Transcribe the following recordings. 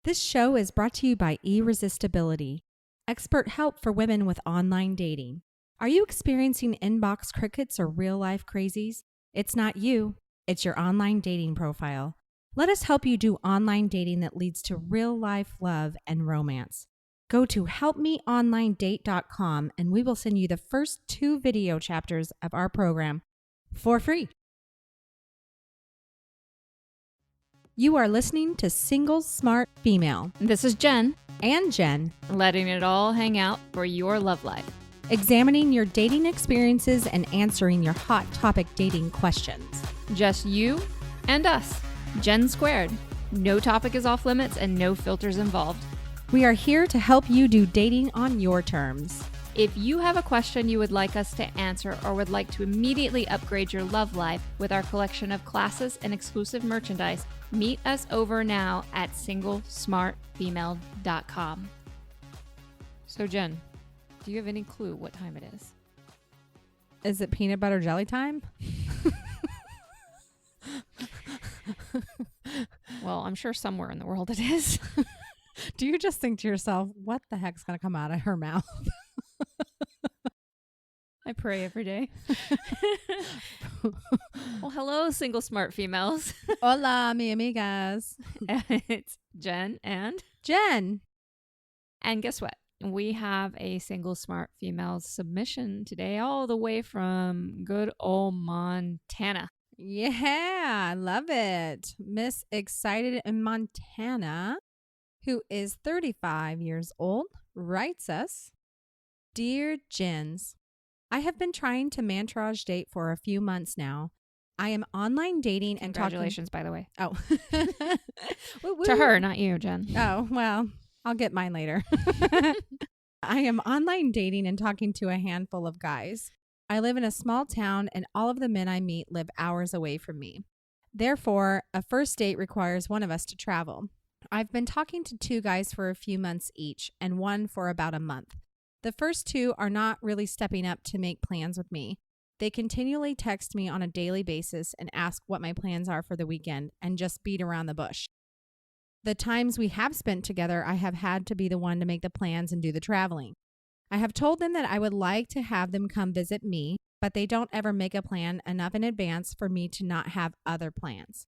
This show is brought to you by Irresistibility, expert help for women with online dating. Are you experiencing inbox crickets or real-life crazies? It's not you, it's your online dating profile. Let us help you do online dating that leads to real-life love and romance. Go to helpmeonlinedate.com and we will send you the first 2 video chapters of our program for free. You are listening to Single Smart Female. This is Jen. And Jen. Letting it all hang out for your love life. Examining your dating experiences and answering your hot topic dating questions. Just you and us. Jen squared. No topic is off limits and no filters involved. We are here to help you do dating on your terms. If you have a question you would like us to answer or would like to immediately upgrade your love life with our collection of classes and exclusive merchandise, meet us over now at singlesmartfemale.com. So Jen, do you have any clue what time it is? Is it peanut butter jelly time? Well, I'm sure somewhere in the world it is. Do you just think to yourself, what the heck's going to come out of her mouth? I pray every day. Well, hello, single smart females. Hola, mi amigas. It's Jen and Jen. And guess what? We have a single smart female submission today, all the way from good old Montana. Yeah, I love it. Miss Excited in Montana, who is 35 years old, writes us, Dear Jens, I have been trying to mantrage date for a few months now. I am online dating and talking. Congratulations, by the way. Oh. To her, not you, Jen. Oh, well, I'll get mine later. I am online dating and talking to a handful of guys. I live in a small town and all of the men I meet live hours away from me. Therefore, a first date requires one of us to travel. I've been talking to 2 guys for a few months each and one for about a month. The first 2 are not really stepping up to make plans with me. They continually text me on a daily basis and ask what my plans are for the weekend and just beat around the bush. The times we have spent together, I have had to be the one to make the plans and do the traveling. I have told them that I would like to have them come visit me, but they don't ever make a plan enough in advance for me to not have other plans.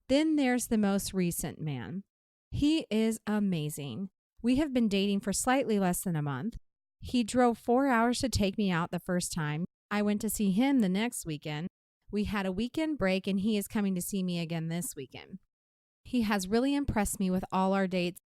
Then there's the most recent man. He is amazing. We have been dating for slightly less than a month. He drove 4 hours to take me out the first time. I went to see him the next weekend. We had a weekend break and he is coming to see me again this weekend. He has really impressed me with all our dates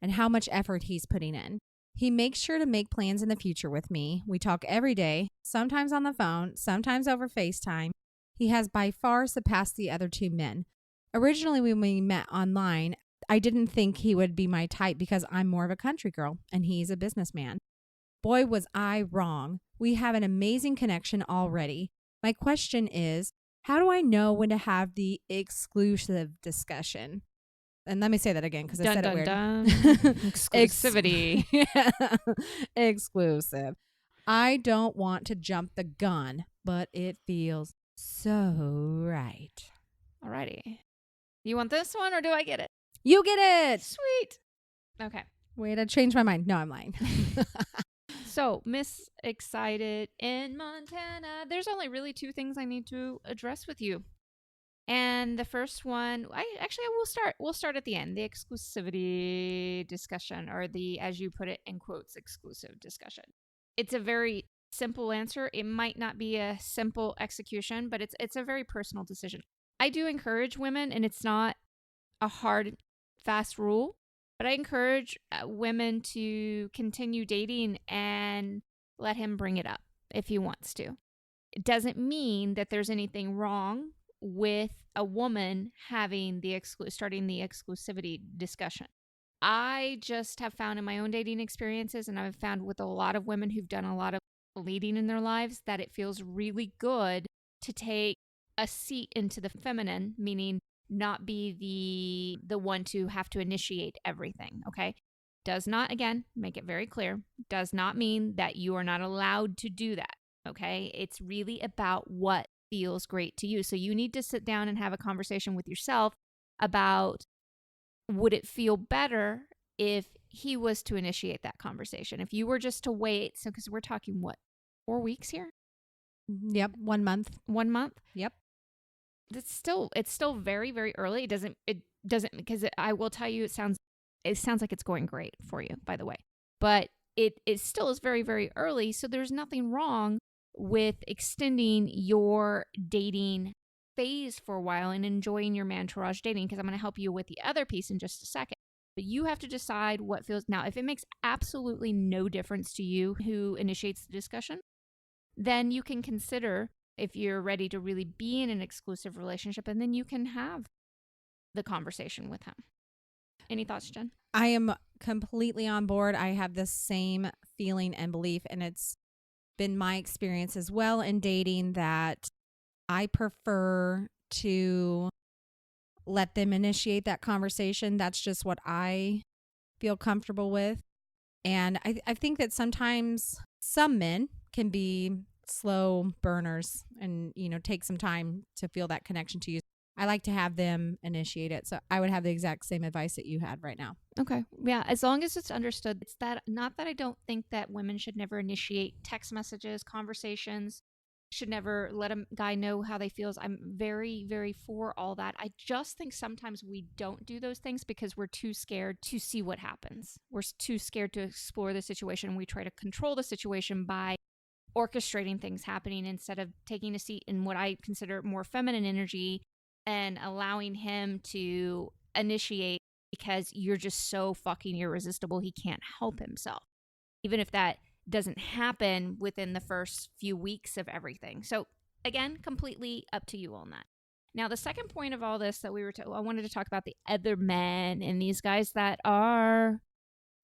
and how much effort he's putting in. He makes sure to make plans in the future with me. We talk every day, sometimes on the phone, sometimes over FaceTime. He has by far surpassed the other 2 men. Originally, when we met online, I didn't think he would be my type because I'm more of a country girl and he's a businessman. Boy, was I wrong. We have an amazing connection already. My question is, how do I know when to have the exclusive discussion? And let me say that again because I said it weird. Exclusivity. Exclusive. I don't want to jump the gun, but it feels so right. Alrighty. You want this one or do I get it? You get it. Sweet. Okay. Wait, I changed my mind. No, I'm lying. So, Miss Excited in Montana, there's only really 2 things I need to address with you. And the first one, we'll start at the end, the exclusivity discussion, or the, as you put it in quotes, exclusive discussion. It's a very simple answer. It might not be a simple execution, but it's a very personal decision. I do encourage women, and it's not a hard, fast rule, but I encourage women to continue dating and let him bring it up if he wants to. It doesn't mean that there's anything wrong with a woman having starting the exclusivity discussion. I just have found in my own dating experiences, and I've found with a lot of women who've done a lot of leading in their lives, that it feels really good to take a seat into the feminine, meaning not be the one to have to initiate everything, okay? Does not, again, make it very clear, does not mean that you are not allowed to do that, okay? It's really about what feels great to you. So you need to sit down and have a conversation with yourself about would it feel better if he was to initiate that conversation? If you were just to wait, so because we're talking what, 4 weeks here? Yep, 1 month. 1 month? Yep. It's still very, very early. It doesn't because I will tell you it sounds like it's going great for you, by the way. But it still is very, very early, so there's nothing wrong with extending your dating phase for a while and enjoying your mantourage dating, because I'm going to help you with the other piece in just a second. But you have to decide what feels. Now, if it makes absolutely no difference to you who initiates the discussion, then you can consider if you're ready to really be in an exclusive relationship, and then you can have the conversation with him. Any thoughts, Jen? I am completely on board. I have the same feeling and belief, and it's been my experience as well in dating that I prefer to let them initiate that conversation. That's just what I feel comfortable with. And I think that sometimes some men can be slow burners and, take some time to feel that connection to you. I like to have them initiate it. So I would have the exact same advice that you had right now. Okay. Yeah. As long as it's understood, it's that not that I don't think that women should never initiate text messages, conversations, should never let a guy know how they feel. I'm very, very for all that. I just think sometimes we don't do those things because we're too scared to see what happens. We're too scared to explore the situation. We try to control the situation by orchestrating things happening instead of taking a seat in what I consider more feminine energy and allowing him to initiate, because you're just so fucking irresistible. He can't help himself, even if that doesn't happen within the first few weeks of everything. So again, completely up to you on that. Now, the second point of all this that I wanted to talk about the other men and these guys that are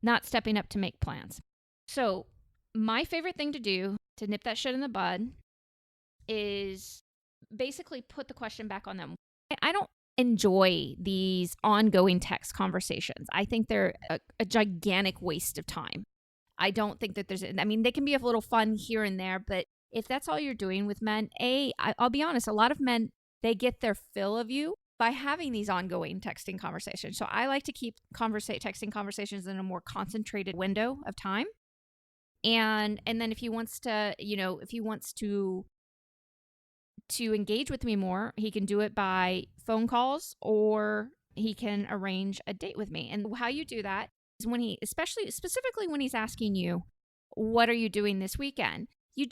not stepping up to make plans. So my favorite thing to do to nip that shit in the bud is basically put the question back on them. I don't enjoy these ongoing text conversations. I think they're a gigantic waste of time. I don't think that they can be a little fun here and there, but if that's all you're doing with men, I'll be honest, a lot of men, they get their fill of you by having these ongoing texting conversations. So I like to keep texting conversations in a more concentrated window of time. And then if he wants to engage with me more, he can do it by phone calls or he can arrange a date with me. And how you do that is when specifically when he's asking you, what are you doing this weekend? You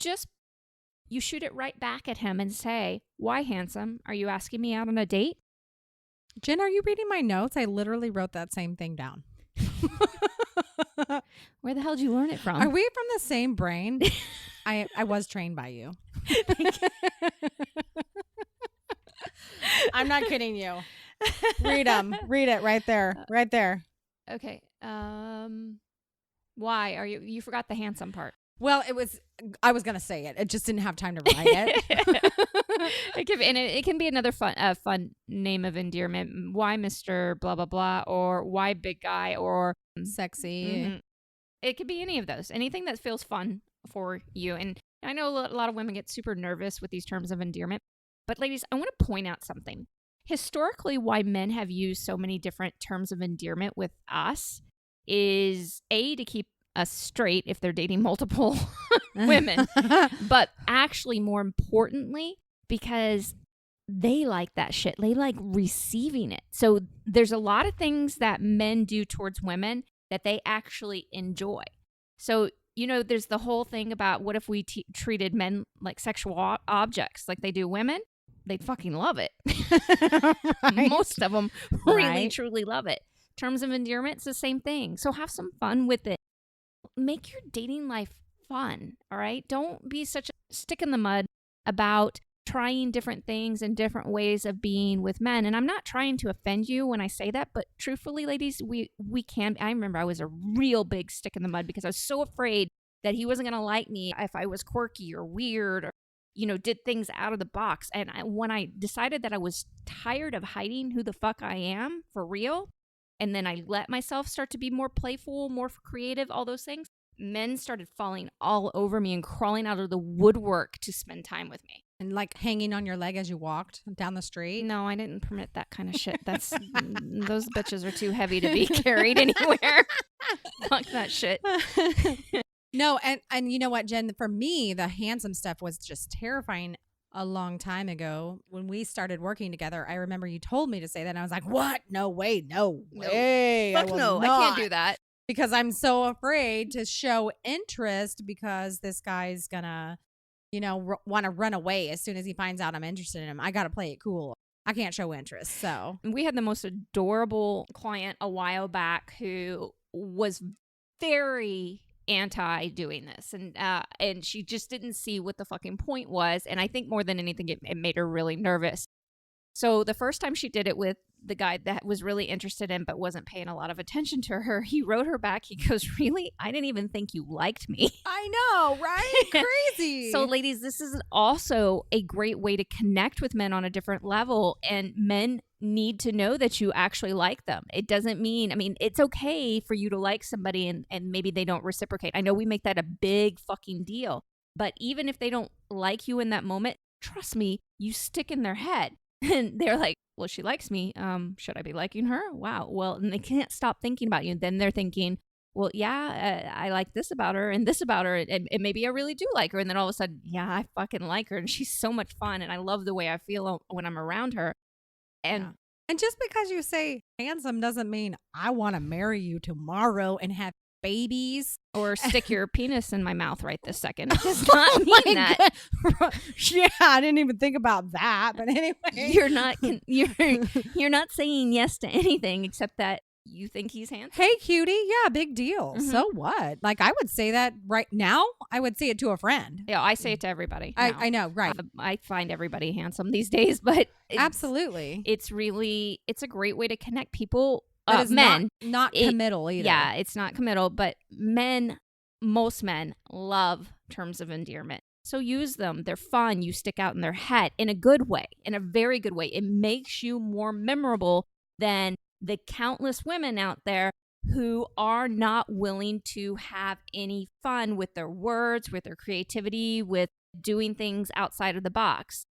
shoot it right back at him and say, why, handsome? Are you asking me out on a date? Jen, are you reading my notes? I literally wrote that same thing down. Where the hell did you learn it from? Are we from the same brain? I was trained by you. I'm not kidding you. Read them. Read it right there. Right there. Okay. Why are you forgot the handsome part? Well, I was going to say it. It just didn't have time to write it. It can be another fun name of endearment. Why Mr. blah, blah, blah, or why big guy, or sexy. Mm-hmm. It could be any of those. Anything that feels fun for you. And I know a lot of women get super nervous with these terms of endearment. But ladies, I want to point out something. Historically, why men have used so many different terms of endearment with us is to keep us straight if they're dating multiple women, but actually more importantly, because they like that shit. They like receiving it. So there's a lot of things that men do towards women that they actually enjoy. So, there's the whole thing about what if we treated men like sexual objects like they do women? They'd fucking love it. Right. Most of them really, truly love it. Terms of endearment, it's the same thing. So have some fun with it. Make your dating life fun, all right? Don't be such a stick in the mud about trying different things and different ways of being with men. And I'm not trying to offend you when I say that, but truthfully, ladies, we can. I remember I was a real big stick in the mud because I was so afraid that he wasn't going to like me if I was quirky or weird or did things out of the box. And when I decided that I was tired of hiding who the fuck I am for real, and then I let myself start to be more playful, more creative, all those things, men started falling all over me and crawling out of the woodwork to spend time with me. And like hanging on your leg as you walked down the street? No, I didn't permit that kind of shit. That's those bitches are too heavy to be carried anywhere. Fuck that shit. No, and you know what, Jen? For me, the handsome stuff was just terrifying a long time ago. When we started working together, I remember you told me to say that, and I was like, what? No way, no way. Fuck no, I can't do that. Because I'm so afraid to show interest because this guy's gonna, want to run away as soon as he finds out I'm interested in him. I got to play it cool. I can't show interest. So we had the most adorable client a while back who was very anti doing this, and she just didn't see what the fucking point was. And I think more than anything, it made her really nervous. So the first time she did it with the guy that was really interested in but wasn't paying a lot of attention to her, he wrote her back. He goes, really? I didn't even think you liked me. I know, right? Crazy. So ladies, this is also a great way to connect with men on a different level, and men need to know that you actually like them. It doesn't mean, it's okay for you to like somebody and maybe they don't reciprocate. I know we make that a big fucking deal, but even if they don't like you in that moment, trust me, you stick in their head. And they're like, well, she likes me. Should I be liking her? Wow. Well, and they can't stop thinking about you. Then they're thinking, well, yeah, I like this about her and this about her. And maybe I really do like her. And then all of a sudden, yeah, I fucking like her. And she's so much fun. And I love the way I feel when I'm around her. And And just because you say handsome doesn't mean I want to marry you tomorrow and have babies. Or stick your penis in my mouth right this second. It does not mean that. Yeah, I didn't even think about that. But anyway, you're not saying yes to anything except that you think he's handsome. Hey, cutie. Yeah, big deal. Mm-hmm. So what? Like, I would say that right now. I would say it to a friend. Yeah, I say it to everybody. I know, right. I find everybody handsome these days, but absolutely, it's a great way to connect people. But men, not committal either. Yeah, it's not committal, but most men love terms of endearment. So use them. They're fun. You stick out in their head in a good way, in a very good way. It makes you more memorable than the countless women out there who are not willing to have any fun with their words, with their creativity, with doing things outside of the box.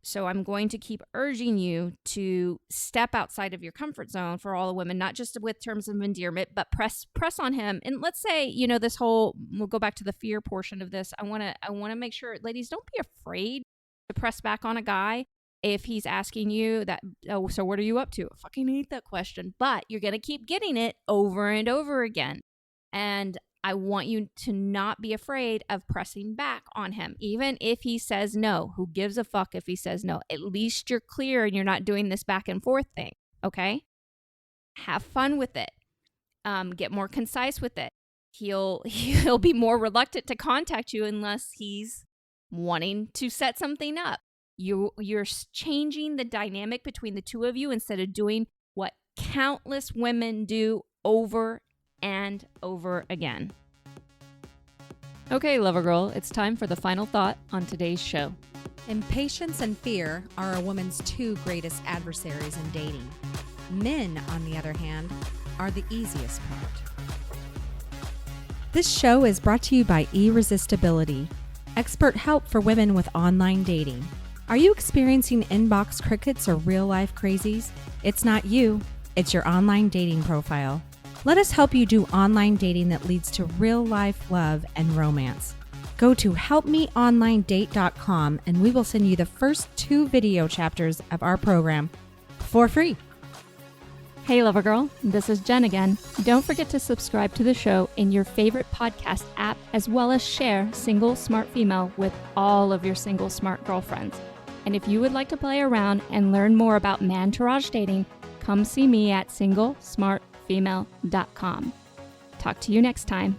So I'm going to keep urging you to step outside of your comfort zone for all the women, not just with terms of endearment, but press on him. And let's say, this whole, we'll go back to the fear portion of this. I want to make sure, ladies, don't be afraid to press back on a guy if he's asking you that, oh, so what are you up to? I fucking hate that question, but you're going to keep getting it over and over again. And I want you to not be afraid of pressing back on him. Even if he says no, who gives a fuck if he says no? At least you're clear and you're not doing this back and forth thing, okay? Have fun with it. Get more concise with it. He'll be more reluctant to contact you unless he's wanting to set something up. You're changing the dynamic between the two of you instead of doing what countless women do over and over again. Okay, lover girl, it's time for the final thought on today's show. Impatience and fear are a woman's two greatest adversaries in dating. Men, on the other hand, are the easiest part. This show is brought to you by Irresistibility, expert help for women with online dating. Are you experiencing inbox crickets or real-life crazies? It's not you, it's your online dating profile. Let us help you do online dating that leads to real-life love and romance. Go to helpmeonlinedate.com and we will send you the first 2 video chapters of our program for free. Hey, lover girl, this is Jen again. Don't forget to subscribe to the show in your favorite podcast app, as well as share Single Smart Female with all of your single smart girlfriends. And if you would like to play around and learn more about man-tourage dating, come see me at singlesmartfemale.com. Talk to you next time.